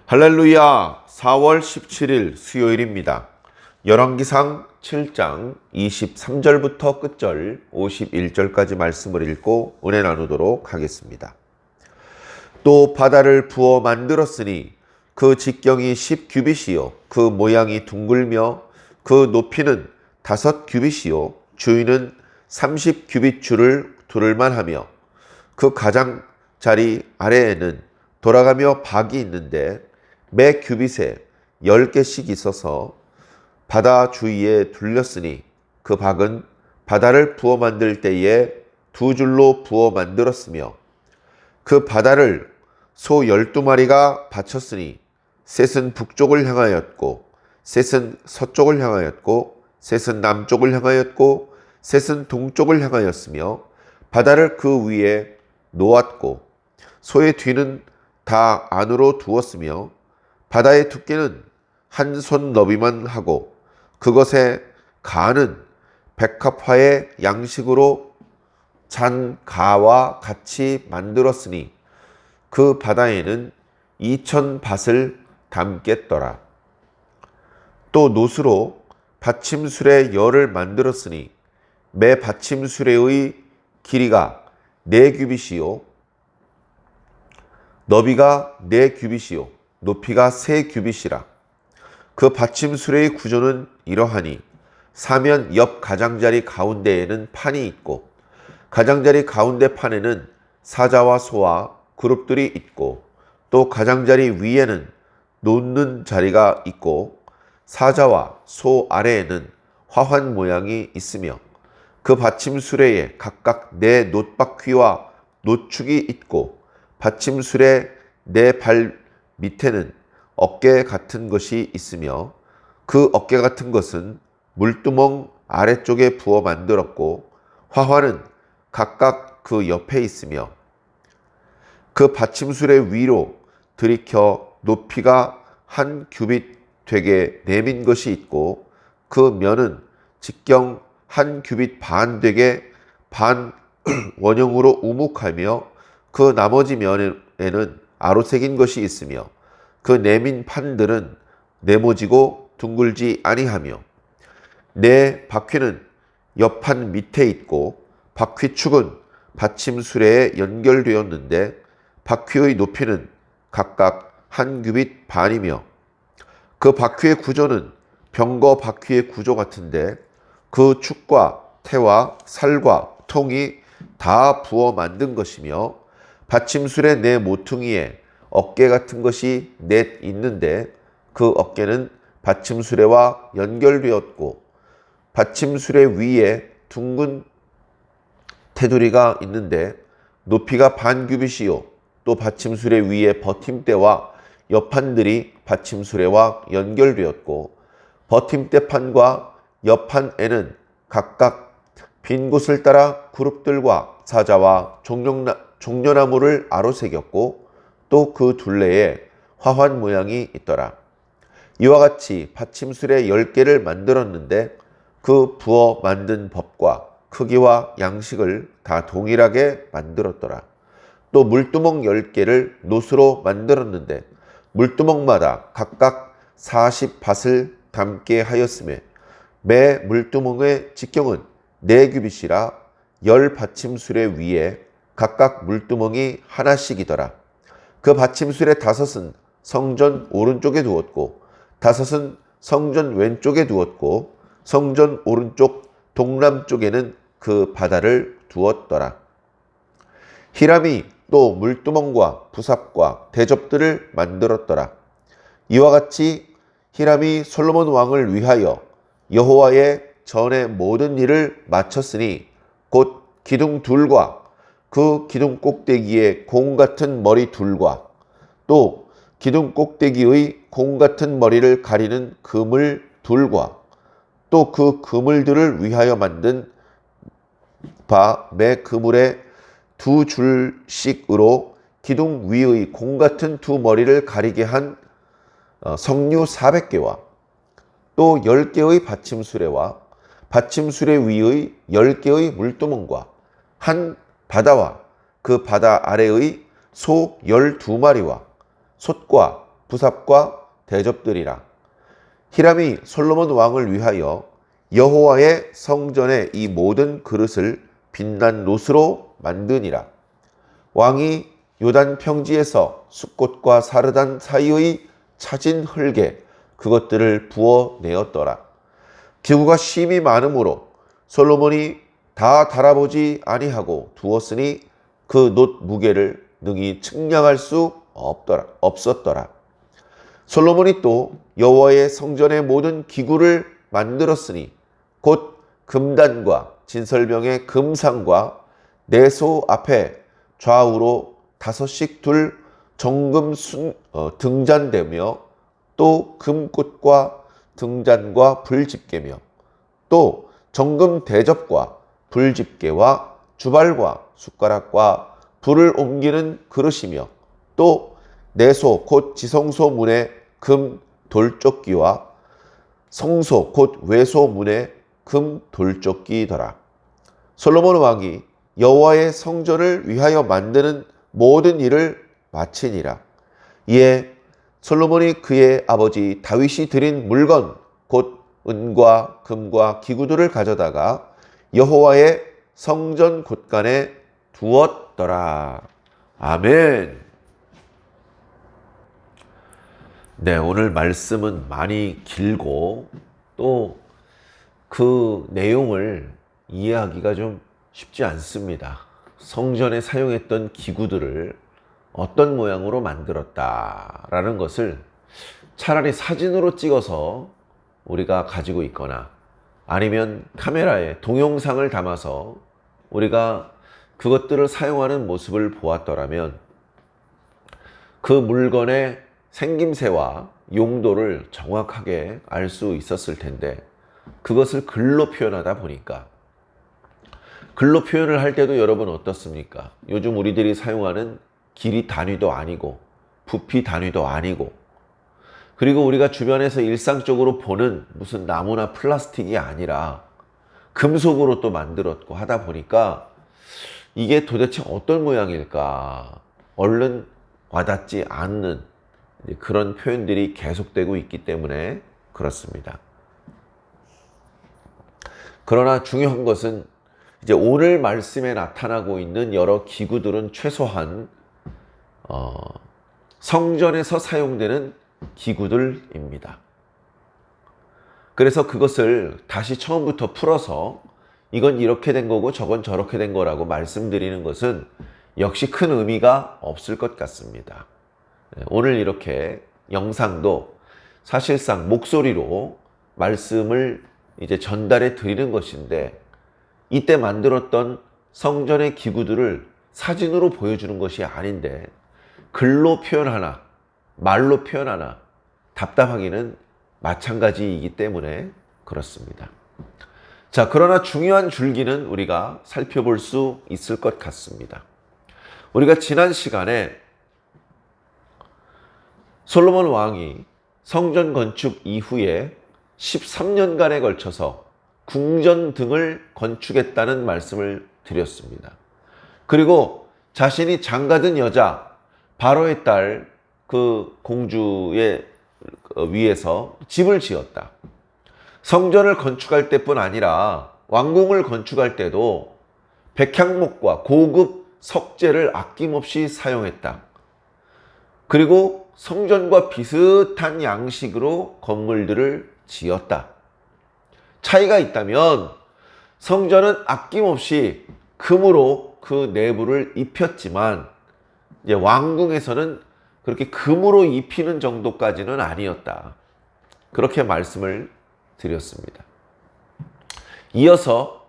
할렐루야! 4월 17일 수요일입니다. 열왕기상 7장 23절부터 끝절 51절까지 말씀을 읽고 은혜 나누도록 하겠습니다. 또 바다를 부어 만들었으니 그 직경이 10규빗이요 그 모양이 둥글며 그 높이는 5규빗이요 주위는 30규빗 줄을 두를만 하며 그 가장자리 아래에는 돌아가며 박이 있는데 매 규빗에 10개씩 있어서 바다 주위에 둘렸으니 그 박은 바다를 부어 만들 때에 2줄로 부어 만들었으며 그 바다를 소 12마리가 바쳤으니 셋은 북쪽을 향하였고 셋은 서쪽을 향하였고 셋은 남쪽을 향하였고 셋은 동쪽을 향하였으며 바다를 그 위에 놓았고 소의 뒤는 다 안으로 두었으며 바다의 두께는 한 손 너비만 하고 그것의 가는 백합화의 양식으로 잔 가와 같이 만들었으니 그 바다에는 2000밭을 담겠더라. 또 노수로 받침술의 열을 만들었으니 매 받침술의 길이가 4규빗이요 너비가 4규빗이요 높이가 3규빗이라. 그 받침술의 구조는 이러하니 사면 옆 가장자리 가운데에는 판이 있고 가장자리 가운데 판에는 사자와 소와 그룹들이 있고 또 가장자리 위에는 놓는 자리가 있고 사자와 소 아래에는 화환 모양이 있으며 그 받침수레에 각각 4 놋바퀴와 노축이 있고 받침술의 4발 밑에는 어깨 같은 것이 있으며 그 어깨 같은 것은 물두멍 아래쪽에 부어 만들었고 화환은 각각 그 옆에 있으며 그 받침술의 위로 들이켜 높이가 1규빗 되게 내민 것이 있고 그 면은 직경 1규빗 반 되게 반 원형으로 우묵하며 그 나머지 면에는 아로새긴 것이 있으며 그 내민 판들은 네모지고 둥글지 아니하며 4바퀴는 옆판 밑에 있고 바퀴축은 받침수레에 연결되었는데 바퀴의 높이는 각각 1규빗 반이며 그 바퀴의 구조는 병거 바퀴의 구조 같은데 그 축과 태와 살과 통이 다 부어 만든 것이며 받침술의 4 모퉁이에 어깨 같은 것이 넷 있는데 그 어깨는 받침수레와 연결되었고 받침수레 위에 둥근 테두리가 있는데 높이가 반 규빗이요 또 받침수레 위에 버팀대와 옆판들이 받침수레와 연결되었고 버팀대판과 옆판에는 각각 빈 곳을 따라 그룹들과 사자와 종려나무를 아로새겼고 또 그 둘레에 화환 모양이 있더라. 이와 같이 받침술의 10개를 만들었는데 그 부어 만든 법과 크기와 양식을 다 동일하게 만들었더라. 또 물두멍 10개를 노수로 만들었는데 물두멍마다 각각 40밭을 담게 하였으며 매 물두멍의 직경은 4규빗이라 10 받침술의 위에 각각 물두멍이 하나씩이더라. 그 받침술의 5은 성전 오른쪽에 두었고 5은 성전 왼쪽에 두었고 성전 오른쪽 동남쪽에는 그 바다를 두었더라. 히람이 또 물두멍과 부삽과 대접들을 만들었더라. 이와 같이 히람이 솔로몬 왕을 위하여 여호와의 전의 모든 일을 마쳤으니 곧 기둥 둘과 그 기둥 꼭대기에 공 같은 머리 둘과 또 기둥 꼭대기의 공 같은 머리를 가리는 그물 둘과 또 그 그물들을 위하여 만든 바 매 그물에 2줄씩으로 기둥 위의 공 같은 2머리를 가리게 한 석류 400개와 또 10개의 받침수레와 받침수레 위의 10개의 물두멍과 한 바다와 그 바다 아래의 소 12마리와 솥과 부삽과 대접들이라. 히람이 솔로몬 왕을 위하여 여호와의 성전의 이 모든 그릇을 빛난 롯으로 만드니라. 왕이 요단 평지에서 숫꽃과 사르단 사이의 차진 흙에 그것들을 부어 내었더라. 기구가 심이 많으므로 솔로몬이 다 달아보지 아니하고 두었으니 그 놋 무게를 능히 측량할 수 없었더라. 솔로몬이 또 여호와의 성전의 모든 기구를 만들었으니 곧 금단과 진설병의 금상과 내소 앞에 좌우로 5씩 둘 정금 등잔대며 또 금꽃과 등잔과 불집게며 또 정금 대접과 불집게와 주발과 숟가락과 불을 옮기는 그릇이며 또 내소 곧 지성소 문의 금 돌조끼와 성소 곧 외소 문의 금 돌조끼더라. 솔로몬 왕이 여호와의 성전을 위하여 만드는 모든 일을 마치니라. 이에 솔로몬이 그의 아버지 다윗이 드린 물건 곧 은과 금과 기구들을 가져다가 여호와의 성전 곳간에 두었더라. 아멘. 네, 오늘 말씀은 많이 길고 또 그 내용을 이해하기가 좀 쉽지 않습니다. 성전에 사용했던 기구들을 어떤 모양으로 만들었다라는 것을 차라리 사진으로 찍어서 우리가 가지고 있거나 아니면 카메라에 동영상을 담아서 우리가 그것들을 사용하는 모습을 보았더라면 그 물건의 생김새와 용도를 정확하게 알 수 있었을 텐데 그것을 글로 표현하다 보니까 글로 표현을 할 때도 여러분 어떻습니까? 요즘 우리들이 사용하는 길이 단위도 아니고 부피 단위도 아니고 그리고 우리가 주변에서 일상적으로 보는 무슨 나무나 플라스틱이 아니라 금속으로 또 만들었고 하다 보니까 이게 도대체 어떤 모양일까 얼른 와닿지 않는 그런 표현들이 계속되고 있기 때문에 그렇습니다. 그러나 중요한 것은 이제 오늘 말씀에 나타나고 있는 여러 기구들은 최소한 성전에서 사용되는 기구들입니다. 그래서 그것을 다시 처음부터 풀어서 이건 이렇게 된 거고 저건 저렇게 된 거라고 말씀드리는 것은 역시 큰 의미가 없을 것 같습니다. 오늘 이렇게 영상도 사실상 목소리로 말씀을 이제 전달해 드리는 것인데 이때 만들었던 성전의 기구들을 사진으로 보여주는 것이 아닌데 글로 표현하나 말로 표현하나 답답하기는 마찬가지이기 때문에 그렇습니다. 자, 그러나 중요한 줄기는 우리가 살펴볼 수 있을 것 같습니다. 우리가 지난 시간에 솔로몬 왕이 성전 건축 이후에 13년간에 걸쳐서 궁전 등을 건축했다는 말씀을 드렸습니다. 그리고 자신이 장가든 여자 바로의 딸 그 공주의 위에서 집을 지었다. 성전을 건축할 때뿐 아니라 왕궁을 건축할 때도 백향목과 고급 석재를 아낌없이 사용했다. 그리고 성전과 비슷한 양식으로 건물들을 지었다. 차이가 있다면 성전은 아낌없이 금으로 그 내부를 입혔지만 이제 왕궁에서는 그렇게 금으로 입히는 정도까지는 아니었다. 그렇게 말씀을 드렸습니다. 이어서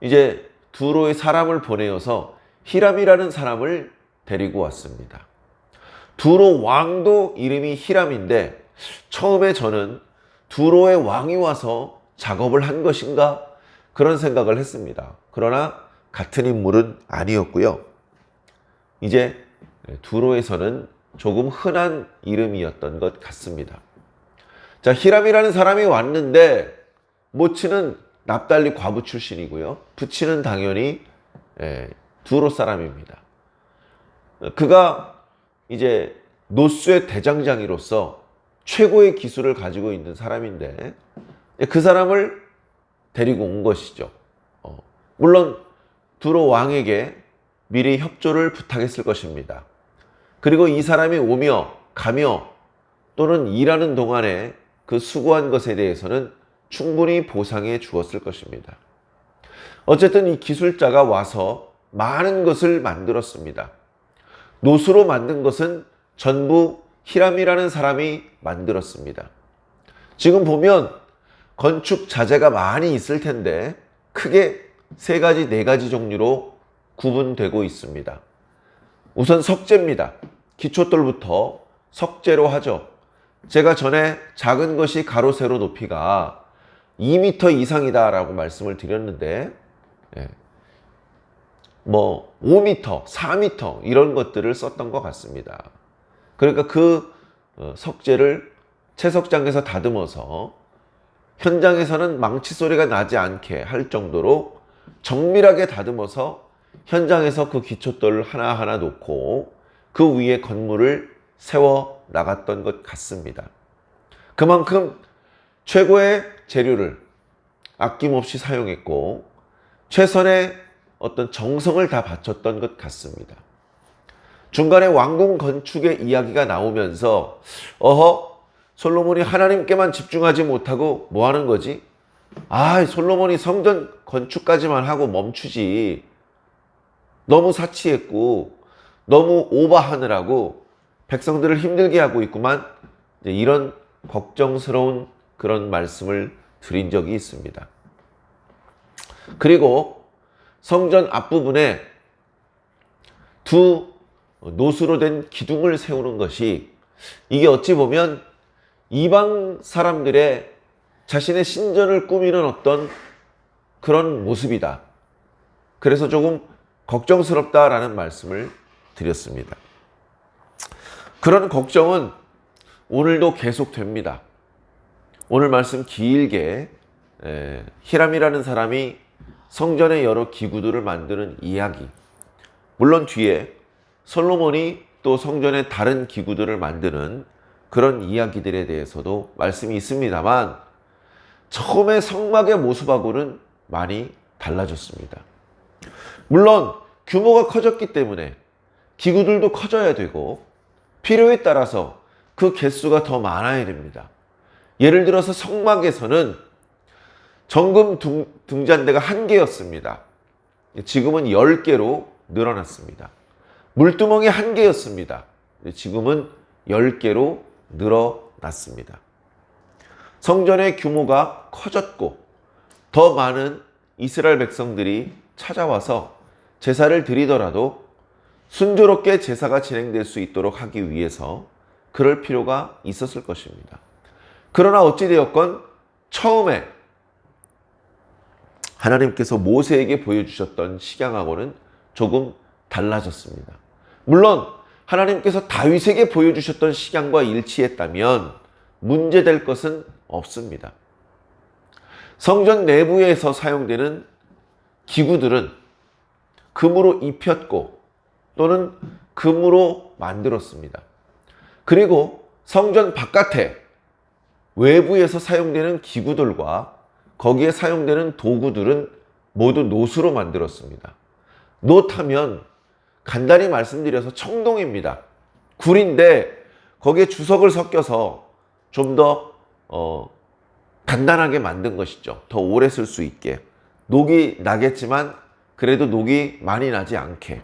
이제 두로의 사람을 보내어서 히람이라는 사람을 데리고 왔습니다. 두로 왕도 이름이 히람인데 처음에 저는 두로의 왕이 와서 작업을 한 것인가 그런 생각을 했습니다. 그러나 같은 인물은 아니었고요. 이제 두로에서는 조금 흔한 이름이었던 것 같습니다. 자, 히람이라는 사람이 왔는데 모치는 납달리 과부 출신이고요. 부치는 당연히 두로 사람입니다. 그가 이제 노수의 대장장이로서 최고의 기술을 가지고 있는 사람인데 그 사람을 데리고 온 것이죠. 물론 두로 왕에게 미리 협조를 부탁했을 것입니다. 그리고 이 사람이 오며 가며 또는 일하는 동안에 그 수고한 것에 대해서는 충분히 보상해 주었을 것입니다. 어쨌든 이 기술자가 와서 많은 것을 만들었습니다. 노수로 만든 것은 전부 히람이라는 사람이 만들었습니다. 지금 보면 건축 자재가 많이 있을 텐데 크게 세 가지, 네 가지 종류로 구분되고 있습니다. 우선 석재입니다. 기초돌부터 석재로 하죠. 제가 전에 작은 것이 가로 세로 높이가 2m 이상이다 라고 말씀을 드렸는데 5m, 4m 이런 것들을 썼던 것 같습니다. 그러니까 그 석재를 채석장에서 다듬어서 현장에서는 망치 소리가 나지 않게 할 정도로 정밀하게 다듬어서 현장에서 그 기초돌을 하나하나 놓고 그 위에 건물을 세워 나갔던 것 같습니다. 그만큼 최고의 재료를 아낌없이 사용했고 최선의 어떤 정성을 다 바쳤던 것 같습니다. 중간에 왕궁 건축의 이야기가 나오면서 솔로몬이 하나님께만 집중하지 못하고 뭐 하는 거지? 솔로몬이 성전 건축까지만 하고 멈추지. 너무 사치했고 너무 오버하느라고 백성들을 힘들게 하고 있구만. 이런 걱정스러운 그런 말씀을 드린 적이 있습니다. 그리고 성전 앞부분에 두 노수로 된 기둥을 세우는 것이 이게 어찌 보면 이방 사람들의 자신의 신전을 꾸미는 어떤 그런 모습이다. 그래서 조금 걱정스럽다라는 말씀을 드렸습니다. 그런 걱정은 오늘도 계속됩니다. 오늘 말씀 길게 히람이라는 사람이 성전의 여러 기구들을 만드는 이야기, 물론 뒤에 솔로몬이 또 성전의 다른 기구들을 만드는 그런 이야기들에 대해서도 말씀이 있습니다만 처음에 성막의 모습하고는 많이 달라졌습니다. 물론 규모가 커졌기 때문에 기구들도 커져야 되고 필요에 따라서 그 개수가 더 많아야 됩니다. 예를 들어서 성막에서는 정금 등잔대가 1개였습니다. 지금은 10개로 늘어났습니다. 물두멍이 1개였습니다. 지금은 10개로 늘어났습니다. 성전의 규모가 커졌고 더 많은 이스라엘 백성들이 찾아와서 제사를 드리더라도 순조롭게 제사가 진행될 수 있도록 하기 위해서 그럴 필요가 있었을 것입니다. 그러나 어찌되었건 처음에 하나님께서 모세에게 보여주셨던 식양하고는 조금 달라졌습니다. 물론 하나님께서 다윗에게 보여주셨던 식양과 일치했다면 문제될 것은 없습니다. 성전 내부에서 사용되는 기구들은 금으로 입혔고 또는 금으로 만들었습니다. 그리고 성전 바깥에 외부에서 사용되는 기구들과 거기에 사용되는 도구들은 모두 노수로 만들었습니다. 노하면 간단히 말씀드려서 청동입니다. 굴인데 거기에 주석을 섞여서 좀 더 단단하게 만든 것이죠. 더 오래 쓸 수 있게. 녹이 나겠지만 그래도 녹이 많이 나지 않게.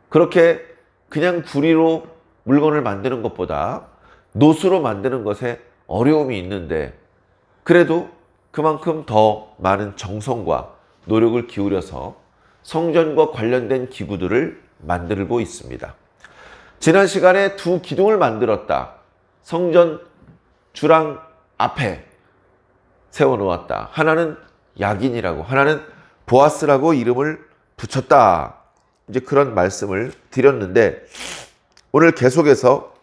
그렇게 그냥 구리로 물건을 만드는 것보다 노수로 만드는 것에 어려움이 있는데 그래도 그만큼 더 많은 정성과 노력을 기울여서 성전과 관련된 기구들을 만들고 있습니다. 지난 시간에 두 기둥을 만들었다. 성전 주랑 앞에 세워놓았다. 하나는 야긴이라고, 하나는 보아스라고 이름을 붙였다. 이제 그런 말씀을 드렸는데 오늘 계속해서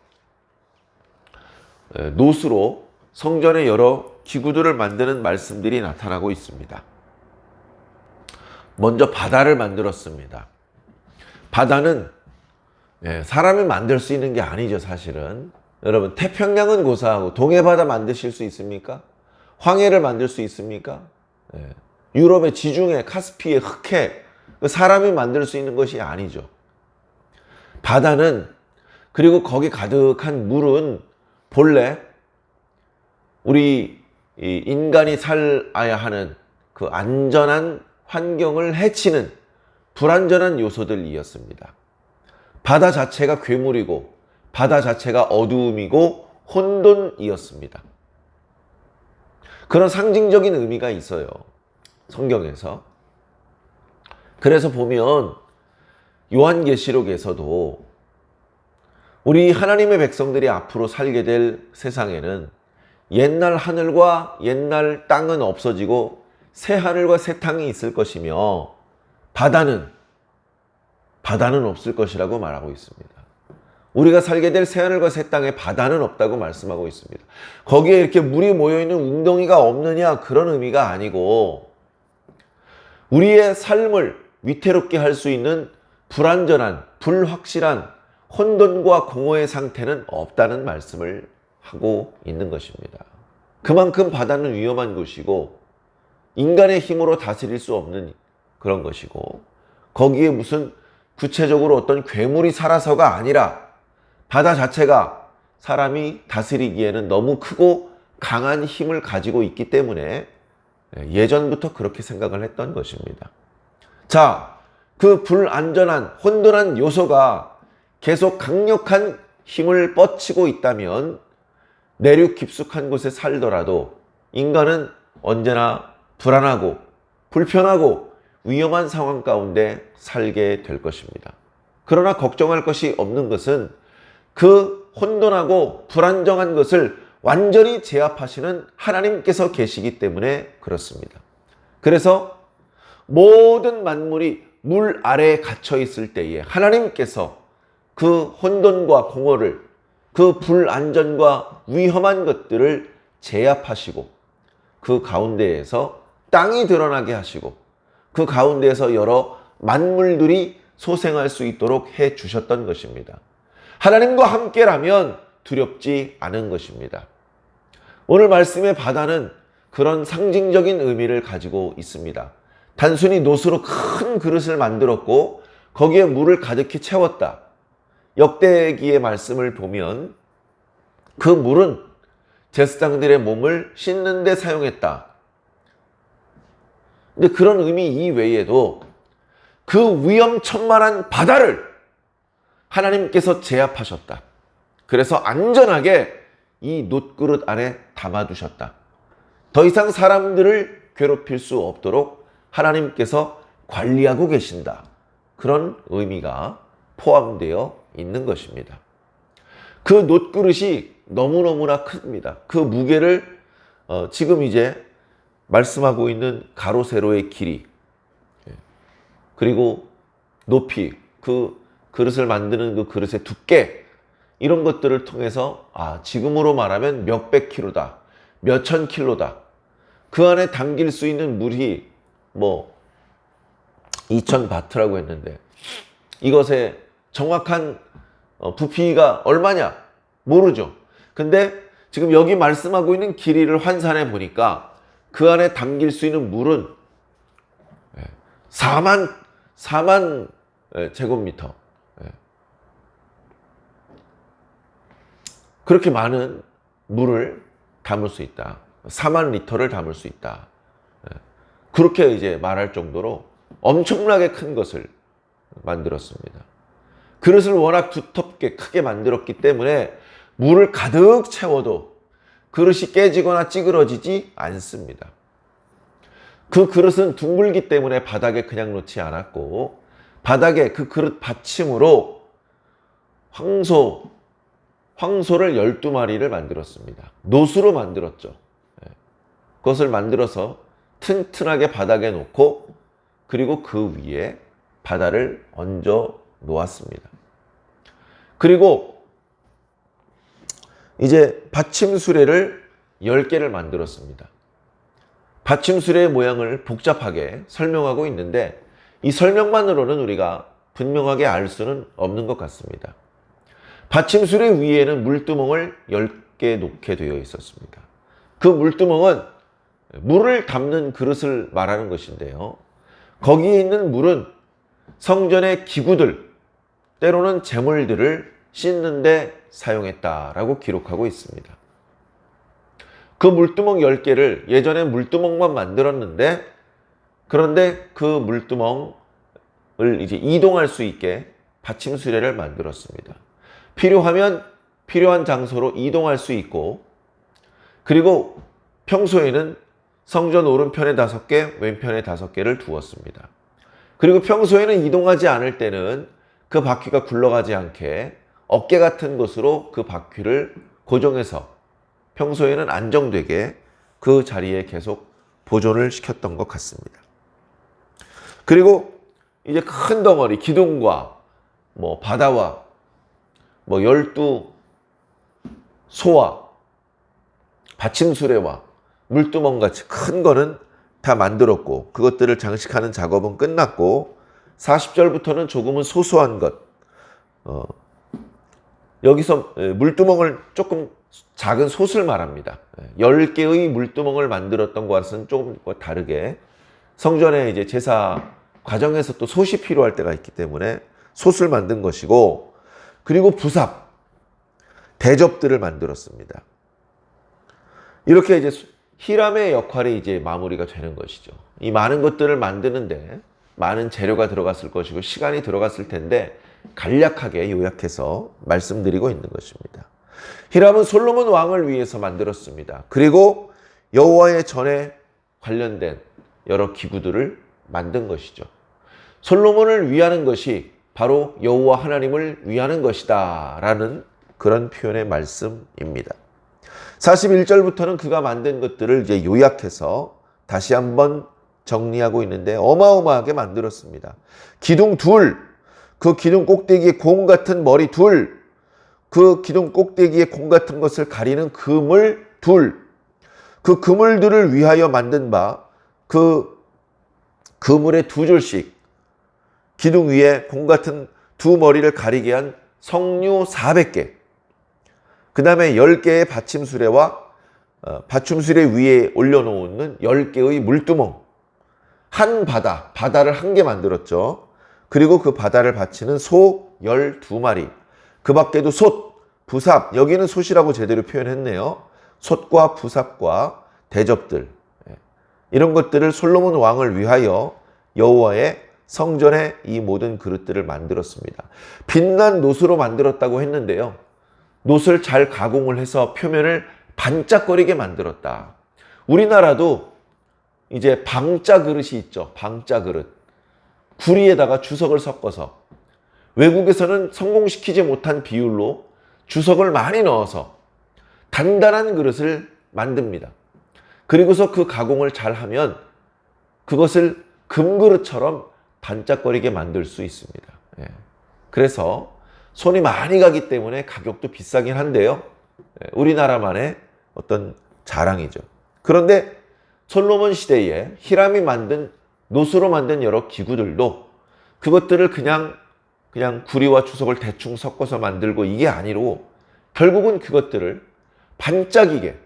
노수로 성전의 여러 기구들을 만드는 말씀들이 나타나고 있습니다. 먼저 바다를 만들었습니다. 바다는 예, 사람이 만들 수 있는 게 아니죠, 사실은. 여러분, 태평양은 고사하고 동해바다 만드실 수 있습니까? 황해를 만들 수 있습니까? 예, 유럽의 지중해, 카스피의 흑해, 사람이 만들 수 있는 것이 아니죠. 바다는, 그리고 거기 가득한 물은 본래 우리 이 인간이 살아야 하는 그 안전한 환경을 해치는 불안전한 요소들이었습니다. 바다 자체가 괴물이고 바다 자체가 어두움이고 혼돈이었습니다. 그런 상징적인 의미가 있어요, 성경에서. 그래서 보면 요한계시록에서도 우리 하나님의 백성들이 앞으로 살게 될 세상에는 옛날 하늘과 옛날 땅은 없어지고 새 하늘과 새 땅이 있을 것이며 바다는 없을 것이라고 말하고 있습니다. 우리가 살게 될 새 하늘과 새 땅에 바다는 없다고 말씀하고 있습니다. 거기에 이렇게 물이 모여있는 웅덩이가 없느냐, 그런 의미가 아니고 우리의 삶을 위태롭게 할 수 있는 불안전한, 불확실한 혼돈과 공허의 상태는 없다는 말씀을 하고 있는 것입니다. 그만큼 바다는 위험한 곳이고 인간의 힘으로 다스릴 수 없는 그런 것이고, 거기에 무슨 구체적으로 어떤 괴물이 살아서가 아니라 바다 자체가 사람이 다스리기에는 너무 크고 강한 힘을 가지고 있기 때문에 예전부터 그렇게 생각을 했던 것입니다. 자, 그 불안전한 혼돈한 요소가 계속 강력한 힘을 뻗치고 있다면 내륙 깊숙한 곳에 살더라도 인간은 언제나 불안하고 불편하고 위험한 상황 가운데 살게 될 것입니다. 그러나 걱정할 것이 없는 것은 그 혼돈하고 불안정한 것을 완전히 제압하시는 하나님께서 계시기 때문에 그렇습니다. 그래서 모든 만물이 물 아래에 갇혀 있을 때에 하나님께서 그 혼돈과 공허를, 그 불안전과 위험한 것들을 제압하시고 그 가운데에서 땅이 드러나게 하시고 그 가운데에서 여러 만물들이 소생할 수 있도록 해 주셨던 것입니다. 하나님과 함께라면 두렵지 않은 것입니다. 오늘 말씀의 바다는 그런 상징적인 의미를 가지고 있습니다. 단순히 놋으로 큰 그릇을 만들었고 거기에 물을 가득히 채웠다. 역대기의 말씀을 보면 그 물은 제사장들의 몸을 씻는 데 사용했다. 근데 그런 의미 이외에도 그 위험천만한 바다를 하나님께서 제압하셨다. 그래서 안전하게 이 놋그릇 안에 담아두셨다. 더 이상 사람들을 괴롭힐 수 없도록 하나님께서 관리하고 계신다. 그런 의미가 포함되어 있는 것입니다. 그 놋그릇이 너무너무나 큽니다. 그 무게를 지금 이제 말씀하고 있는 가로 세로의 길이, 그리고 높이, 그 그릇을 만드는 그 그릇의 두께, 이런 것들을 통해서 지금으로 말하면 몇백 킬로다, 몇천 킬로다. 그 안에 담길 수 있는 물이 2000바트라고 했는데 이것의 정확한 부피가 얼마냐 모르죠. 근데 지금 여기 말씀하고 있는 길이를 환산해 보니까 그 안에 담길 수 있는 물은 4만 제곱미터. 그렇게 많은 물을 담을 수 있다. 4만 리터를 담을 수 있다. 그렇게 이제 말할 정도로 엄청나게 큰 것을 만들었습니다. 그릇을 워낙 두텁게 크게 만들었기 때문에 물을 가득 채워도 그릇이 깨지거나 찌그러지지 않습니다. 그 그릇은 둥글기 때문에 바닥에 그냥 놓지 않았고 바닥에 그 그릇 받침으로 황소를 12마리를 만들었습니다. 놋으로 만들었죠. 그것을 만들어서 튼튼하게 바닥에 놓고 그리고 그 위에 바다를 얹어 놓았습니다. 그리고 이제 받침수레를 10개를 만들었습니다. 받침수레의 모양을 복잡하게 설명하고 있는데 이 설명만으로는 우리가 분명하게 알 수는 없는 것 같습니다. 받침술의 위에는 물두멍을 10개 놓게 되어 있었습니다. 그 물두멍은 물을 담는 그릇을 말하는 것인데요. 거기에 있는 물은 성전의 기구들, 때로는 제물들을 씻는 데 사용했다라고 기록하고 있습니다. 그 물두멍 10개를 예전에 물두멍만 만들었는데, 그런데 그 물두멍을 이제 이동할 수 있게 받침 수레를 만들었습니다. 필요하면 필요한 장소로 이동할 수 있고, 그리고 평소에는 성전 오른편에 5개, 왼편에 5개를 두었습니다. 그리고 평소에는 이동하지 않을 때는 그 바퀴가 굴러가지 않게 어깨 같은 곳으로 그 바퀴를 고정해서 평소에는 안정되게 그 자리에 계속 보존을 시켰던 것 같습니다. 그리고 이제 큰 덩어리, 기둥과 바다와 12소와 받침수레와 물두멍같이 큰 거는 다 만들었고, 그것들을 장식하는 작업은 끝났고, 40절부터는 조금은 소소한 것, 여기서 물두멍을 조금 작은 솥을 말합니다. 10개의 물두멍을 만들었던 것은 조금 다르게 성전의 이제 제사 과정에서 또 솥이 필요할 때가 있기 때문에 솥을 만든 것이고, 그리고 부삽, 대접들을 만들었습니다. 이렇게 이제 히람의 역할이 이제 마무리가 되는 것이죠. 이 많은 것들을 만드는데 많은 재료가 들어갔을 것이고 시간이 들어갔을 텐데 간략하게 요약해서 말씀드리고 있는 것입니다. 히람은 솔로몬 왕을 위해서 만들었습니다. 그리고 여호와의 전에 관련된 여러 기구들을 만든 것이죠. 솔로몬을 위하는 것이 바로 여호와 하나님을 위하는 것이다 라는 그런 표현의 말씀입니다. 41절부터는 그가 만든 것들을 이제 요약해서 다시 한번 정리하고 있는데, 어마어마하게 만들었습니다. 기둥 둘, 그 기둥 꼭대기에 공 같은 머리 둘, 그 기둥 꼭대기에 공 같은 것을 가리는 그물 둘, 그 그물들을 위하여 만든 바, 그 그물에 2줄씩 기둥 위에 공 같은 두 머리를 가리게 한 석류 400개, 그 다음에 10개의 받침수레와 받침수레 위에 올려놓는 10개의 물두멍, 한 바다를 1개 만들었죠. 그리고 그 바다를 받치는 소 12마리, 그 밖에도 솥, 부삽, 여기는 솥이라고 제대로 표현했네요. 솥과 부삽과 대접들, 이런 것들을 솔로몬 왕을 위하여 여호와의 성전에 이 모든 그릇들을 만들었습니다. 빛난 놋으로 만들었다고 했는데요. 놋을 잘 가공을 해서 표면을 반짝거리게 만들었다. 우리나라도 이제 방자 그릇이 있죠. 방자 그릇. 구리에다가 주석을 섞어서, 외국에서는 성공시키지 못한 비율로 주석을 많이 넣어서 단단한 그릇을 만듭니다. 그리고서 그 가공을 잘 하면 그것을 금그릇처럼 반짝거리게 만들 수 있습니다. 그래서 손이 많이 가기 때문에 가격도 비싸긴 한데요. 우리나라만의 어떤 자랑이죠. 그런데 솔로몬 시대에 히람이 만든 놋으로 만든 여러 기구들도 그것들을 그냥 구리와 주석을 대충 섞어서 만들고 이게 아니고, 결국은 그것들을 반짝이게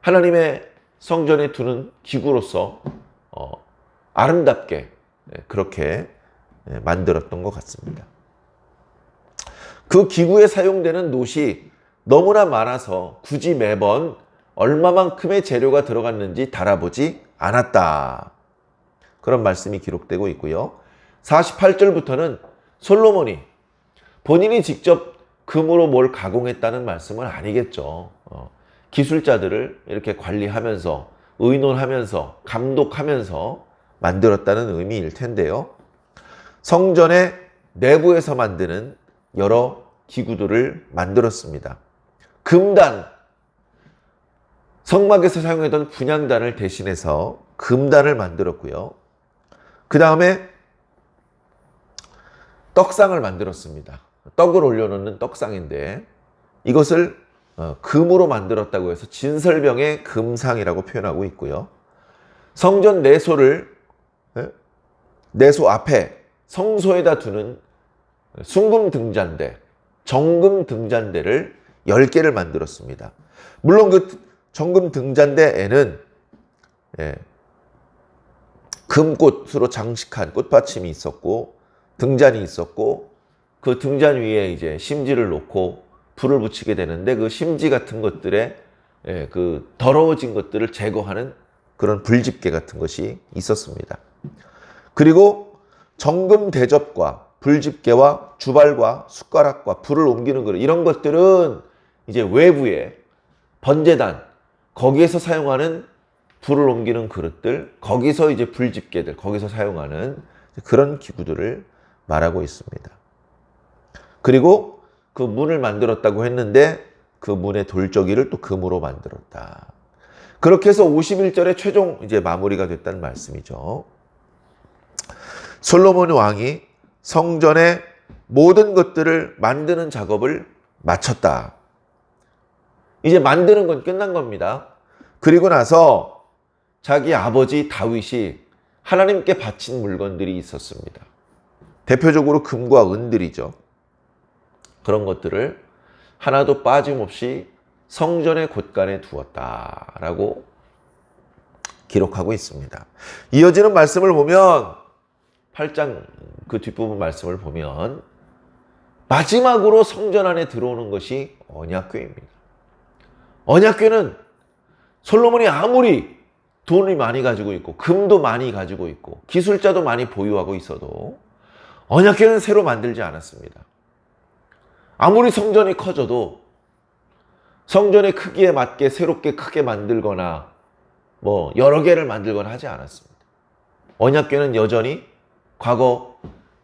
하나님의 성전에 두는 기구로서 아름답게 그렇게 만들었던 것 같습니다. 그 기구에 사용되는 놋이 너무나 많아서 굳이 매번 얼마만큼의 재료가 들어갔는지 달아보지 않았다. 그런 말씀이 기록되고 있고요. 48절부터는 솔로몬이 본인이 직접 금으로 뭘 가공했다는 말씀은 아니겠죠. 기술자들을 이렇게 관리하면서 의논하면서 감독하면서 만들었다는 의미일 텐데요. 성전의 내부에서 만드는 여러 기구들을 만들었습니다. 금단, 성막에서 사용했던 분향단을 대신해서 금단을 만들었고요. 그 다음에 떡상을 만들었습니다. 떡을 올려놓는 떡상인데 이것을 금으로 만들었다고 해서 진설병의 금상이라고 표현하고 있고요. 성전 내소를, 내소 앞에 성소에다 두는 순금 등잔대, 정금 등잔대를 10개를 만들었습니다. 물론 그 정금 등잔대에는 금꽃으로 장식한 꽃받침이 있었고 등잔이 있었고 그 등잔 위에 이제 심지를 놓고 불을 붙이게 되는데 그 심지 같은 것들에 그 더러워진 것들을 제거하는 그런 불집게 같은 것이 있었습니다. 그리고 정금 대접과 불집게와 주발과 숟가락과 불을 옮기는 그릇 이런 것들은 이제 외부에 번제단 거기에서 사용하는 불을 옮기는 그릇들 거기서 이제 불집게들 거기서 사용하는 그런 기구들을 말하고 있습니다. 그리고 그 문을 만들었다고 했는데 그 문의 돌저기를 또 금으로 만들었다. 그렇게 해서 51절에 최종 이제 마무리가 됐다는 말씀이죠. 솔로몬 왕이 성전의 모든 것들을 만드는 작업을 마쳤다. 이제 만드는 건 끝난 겁니다. 그리고 나서 자기 아버지 다윗이 하나님께 바친 물건들이 있었습니다. 대표적으로 금과 은들이죠. 그런 것들을 하나도 빠짐없이 성전의 곳간에 두었다라고 기록하고 있습니다. 이어지는 말씀을 보면 8장 그 뒷부분 말씀을 보면 마지막으로 성전 안에 들어오는 것이 언약궤입니다. 언약궤는 솔로몬이 아무리 돈을 많이 가지고 있고 금도 많이 가지고 있고 기술자도 많이 보유하고 있어도 언약궤는 새로 만들지 않았습니다. 아무리 성전이 커져도 성전의 크기에 맞게 새롭게 크게 만들거나 뭐 여러 개를 만들거나 하지 않았습니다. 언약궤는 여전히 과거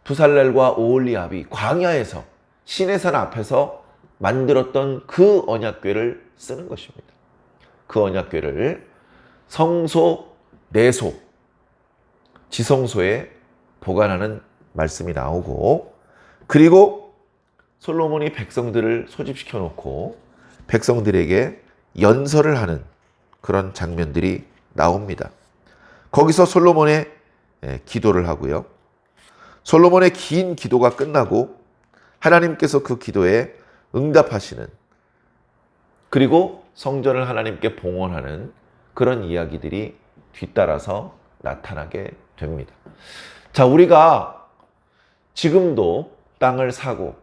부살렐과 오홀리압이 광야에서 시내산 앞에서 만들었던 그 언약궤를 쓰는 것입니다. 그 언약궤를 성소, 내소, 지성소에 보관하는 말씀이 나오고 그리고 솔로몬이 백성들을 소집시켜 놓고 백성들에게 연설을 하는 그런 장면들이 나옵니다. 거기서 솔로몬의 기도를 하고요. 솔로몬의 긴 기도가 끝나고 하나님께서 그 기도에 응답하시는 그리고 성전을 하나님께 봉헌하는 그런 이야기들이 뒤따라서 나타나게 됩니다. 자, 우리가 지금도 땅을 사고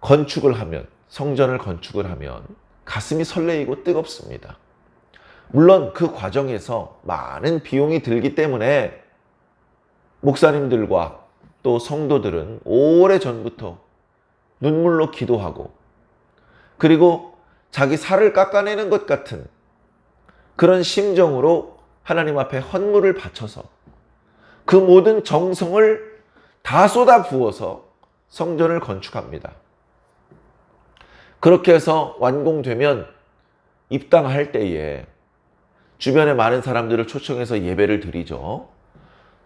건축을 하면 성전을 건축을 하면 가슴이 설레이고 뜨겁습니다. 물론 그 과정에서 많은 비용이 들기 때문에 목사님들과 또 성도들은 오래전부터 눈물로 기도하고 그리고 자기 살을 깎아내는 것 같은 그런 심정으로 하나님 앞에 헌물을 바쳐서 그 모든 정성을 다 쏟아 부어서 성전을 건축합니다. 그렇게 해서 완공되면 입당할 때에 주변에 많은 사람들을 초청해서 예배를 드리죠.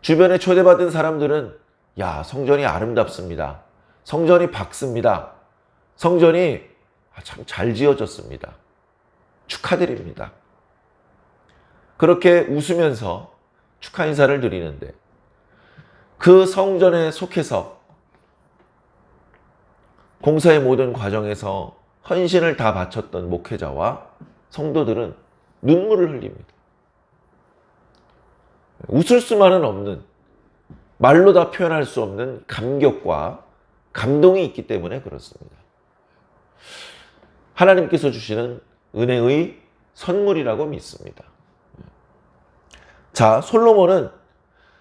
주변에 초대받은 사람들은 야, 성전이 아름답습니다. 성전이 밝습니다. 성전이 참 잘 지어졌습니다. 축하드립니다. 그렇게 웃으면서 축하 인사를 드리는데 그 성전에 속해서 공사의 모든 과정에서 헌신을 다 바쳤던 목회자와 성도들은 눈물을 흘립니다. 웃을 수만은 없는 말로 다 표현할 수 없는 감격과 감동이 있기 때문에 그렇습니다. 하나님께서 주시는 은혜의 선물이라고 믿습니다. 자, 솔로몬은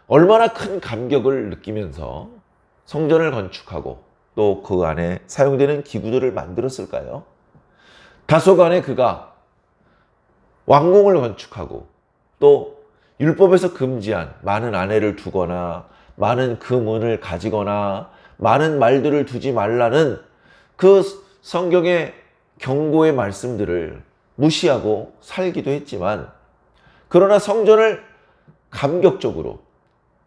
얼마나 큰 감격을 느끼면서 성전을 건축하고 또 그 안에 사용되는 기구들을 만들었을까요? 다소간에 그가 왕궁을 건축하고 또 율법에서 금지한 많은 아내를 두거나 많은 금은을 가지거나 많은 말들을 두지 말라는 그 성경의 경고의 말씀들을 무시하고 살기도 했지만 그러나 성전을 감격적으로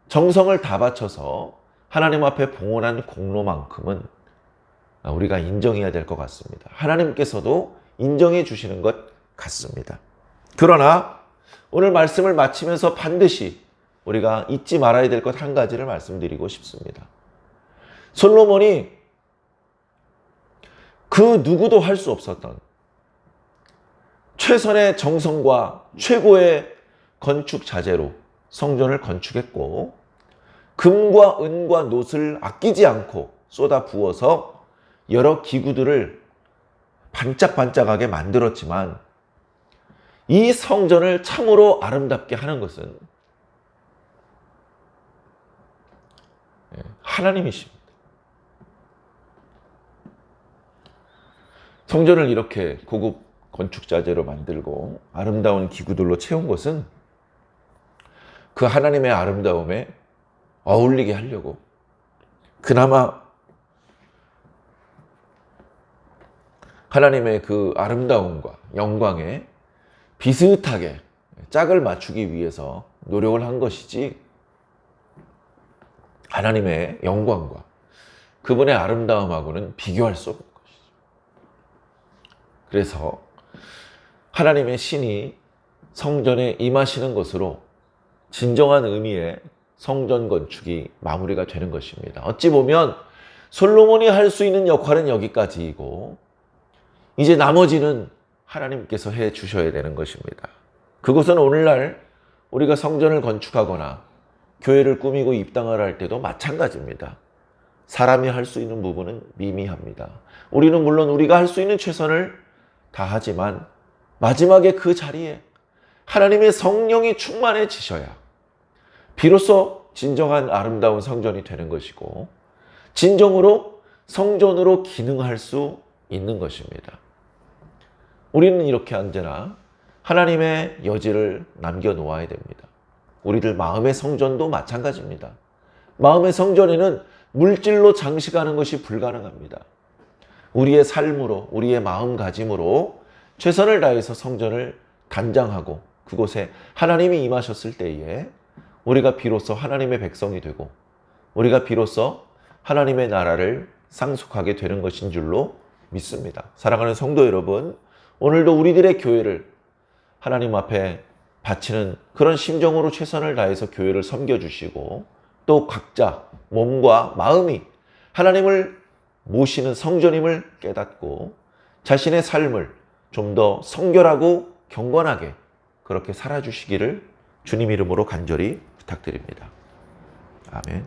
정성을 다 바쳐서 하나님 앞에 봉헌한 공로만큼은 우리가 인정해야 될 것 같습니다. 하나님께서도 인정해 주시는 것 같습니다. 그러나 오늘 말씀을 마치면서 반드시 우리가 잊지 말아야 될 것 한 가지를 말씀드리고 싶습니다. 솔로몬이 그 누구도 할 수 없었던 최선의 정성과 최고의 건축 자재로 성전을 건축했고, 금과 은과 놋을 아끼지 않고 쏟아 부어서 여러 기구들을 반짝반짝하게 만들었지만, 이 성전을 참으로 아름답게 하는 것은 하나님이십니다. 성전을 이렇게 고급 건축 자재로 만들고 아름다운 기구들로 채운 것은 그 하나님의 아름다움에 어울리게 하려고, 그나마 하나님의 그 아름다움과 영광에 비슷하게 짝을 맞추기 위해서 노력을 한 것이지, 하나님의 영광과 그분의 아름다움하고는 비교할 수 없는 것이죠. 그래서 하나님의 신이 성전에 임하시는 것으로 진정한 의미의 성전 건축이 마무리가 되는 것입니다. 어찌 보면 솔로몬이 할 수 있는 역할은 여기까지이고, 이제 나머지는 하나님께서 해 주셔야 되는 것입니다. 그것은 오늘날 우리가 성전을 건축하거나 교회를 꾸미고 입당을 할 때도 마찬가지입니다. 사람이 할 수 있는 부분은 미미합니다. 우리는 물론 우리가 할 수 있는 최선을 다하지만, 마지막에 그 자리에 하나님의 성령이 충만해지셔야 비로소 진정한 아름다운 성전이 되는 것이고, 진정으로 성전으로 기능할 수 있는 것입니다. 우리는 이렇게 언제나 하나님의 여지를 남겨놓아야 됩니다. 우리들 마음의 성전도 마찬가지입니다. 마음의 성전에는 물질로 장식하는 것이 불가능합니다. 우리의 삶으로, 우리의 마음가짐으로 최선을 다해서 성전을 단장하고 그곳에 하나님이 임하셨을 때에 우리가 비로소 하나님의 백성이 되고, 우리가 비로소 하나님의 나라를 상속하게 되는 것인 줄로 믿습니다. 사랑하는 성도 여러분, 오늘도 우리들의 교회를 하나님 앞에 바치는 그런 심정으로 최선을 다해서 교회를 섬겨주시고, 또 각자 몸과 마음이 하나님을 모시는 성전임을 깨닫고 자신의 삶을 좀 더 성결하고 경건하게 그렇게 살아주시기를 주님 이름으로 간절히 부탁드립니다. 아멘.